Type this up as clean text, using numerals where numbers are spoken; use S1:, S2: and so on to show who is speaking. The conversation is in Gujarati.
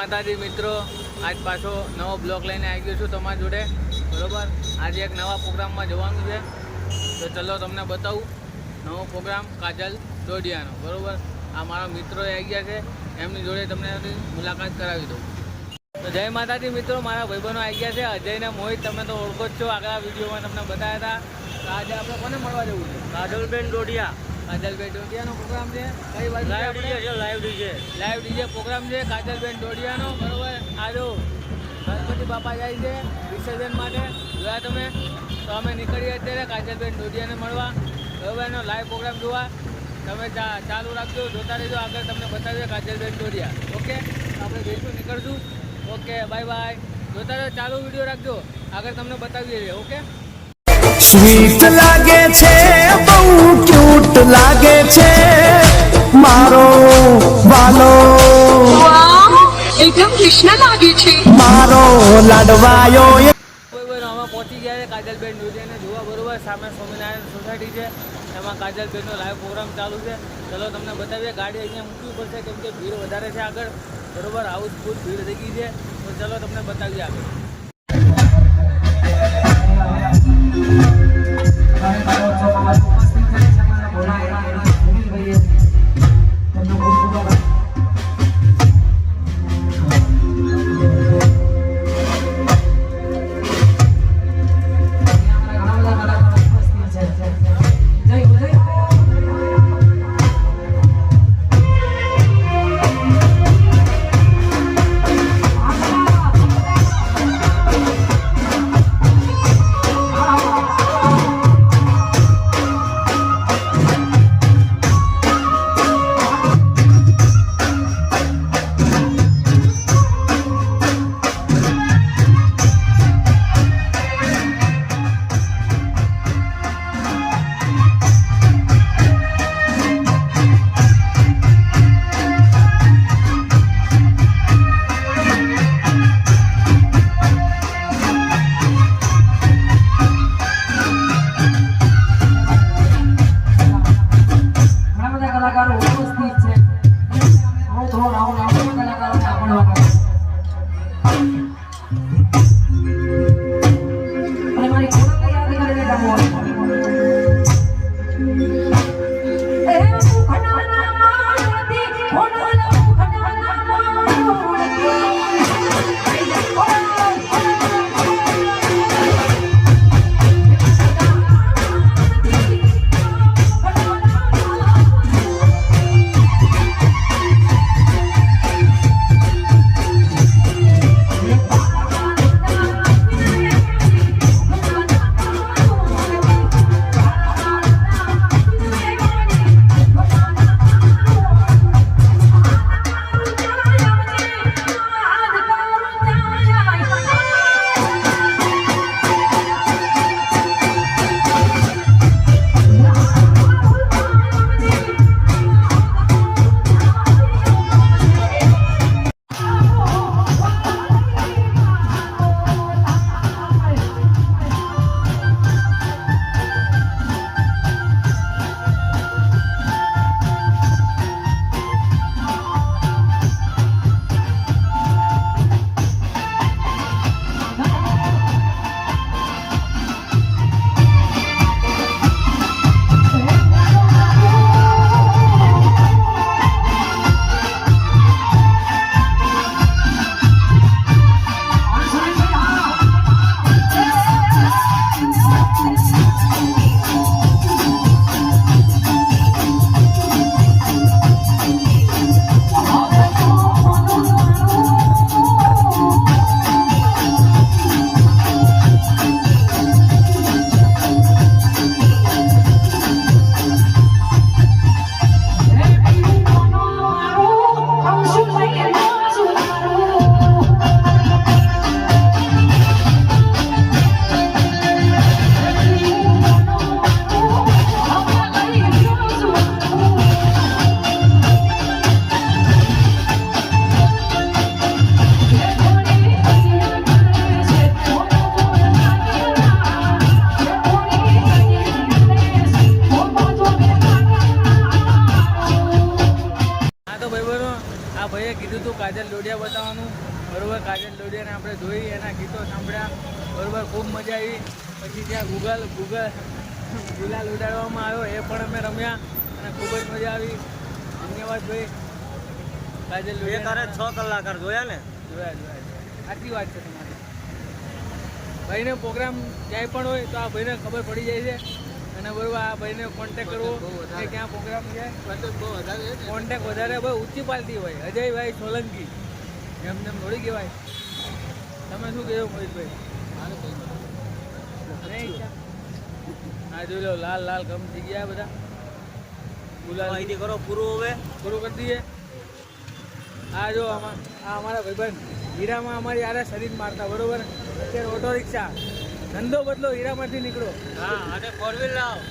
S1: માતાજી મિત્રો, આજ પાછો નવો બ્લોગ લઈને આવી ગયો છું તમારી જોડે, બરોબર। આજે એક નવા પ્રોગ્રામમાં જવાનું છે, તો ચલો તમને બતાવું નવો પ્રોગ્રામ કાજલ ડોડિયાનો, બરોબર। આ મારા મિત્રો આવી ગયા છે, એમની જોડે તમને મુલાકાત કરાવી દઉં। તો જય માતાજી મિત્રો, મારા ભાઈબંધો આવી ગયા છે, અજય ને મોહિત, તમે તો ઓળખો જ છો, આગલા વિડીયોમાં તમને બતાવ્યા હતા। આજે આપણે કોને મળવા જવું છે?
S2: કાજલબેન ડોડિયા।
S1: કાજલબેન ડોડિયાનો પ્રોગ્રામ છે, કઈ બાજુ
S2: લાઈવ ડીજે
S1: પ્રોગ્રામ છે કાજલબેન ડોડિયાનો, બરોબર। આજો ગણપતિ બાપા જાય છે વિસર્જન માટે, જોયા તમે? તો અમે નીકળીએ અત્યારે કાજલબેન ડોડિયાને મળવા, બરોબર। એનો લાઈવ પ્રોગ્રામ જોવા તમે ચાલુ રાખજો, જોતા રહેજો, આગળ તમને બતાવીએ કાજલબેન ડોડિયા, ઓકે? આપણે જઈશું, નીકળશું, ઓકે, બાય બાય, જોતા રહેજો, ચાલુ વિડીયો રાખજો, આગળ તમને બતાવીએ છીએ, ઓકે?
S3: સ્વીટ લાગે છે, બહુ ક્યુટ લાગે છે મારો વાલો,
S4: એકદમ કૃષ્ણ લાગે છે
S3: મારો લાડવાયો।
S1: અમે પહોંચી ગયા છે કાજલબેન ડોડિયાને જોવા, બરોબર। સામે સ્વામિનારાયણ સોસાયટી છે, એમાં કાજલબેનનો લાઈવ પ્રોગ્રામ ચાલુ છે। ચલો તમને બતાવીએ, ગાડી અહીંયા મૂકવી પડશે કેમ કે ભીડ વધારે છે આગળ, બરોબર। હાઉસફુલ ભીડ થઈ ગઈ છે, તો ચલો તમને બતાવીએ આગળ। જોવાનું બરોબર. કાજલ ડોડિયાને આપણે જોઈ, એના ગીતો સાંભળ્યા બરોબર, ખૂબ મજા આવી. પછી ત્યાં ગુલાલ ઉડાડવામાં આવ્યો, એ પણ અમે રમ્યા અને ખૂબ જ મજા આવી. ધન્યવાદ ભાઈ. કાજલ
S2: એ
S1: ડોડિયા
S2: તારે 6 કલાકાર જોયા ને?
S1: જોયા. સાચી વાત છે તમારી. ભાઈને પ્રોગ્રામ ક્યાંય પણ હોય તો આ ભાઈને ખબર પડી જાય છે અને બરોબર આ ભાઈને કોન્ટેક કરવો કે ક્યાં પ્રોગ્રામ છે. કોન્ટેક વધારે ભાઈ ઊંચી પાલતી હોય. અજયભાઈ સોલંકી એમને થોડી કહેવાય. તમે શું કહેવું મોહિતભાઈ? નહીં હા જોઈ લો, લાલ લાલ ગમ થઈ ગયા બધા. ગુલાલ
S2: માહિતી કરો પૂરું હવે.
S1: પૂરું કરી દઈએ. આ જો આ અમારા ભાઈબંધ હીરામાં અમારી આરે શરીર મારતા બરોબર. અત્યારે ઓટો રિક્ષા ધંધો બદલો, હીરામાંથી નીકળો.
S2: હા, અને 4 વ્હીલ લાવ.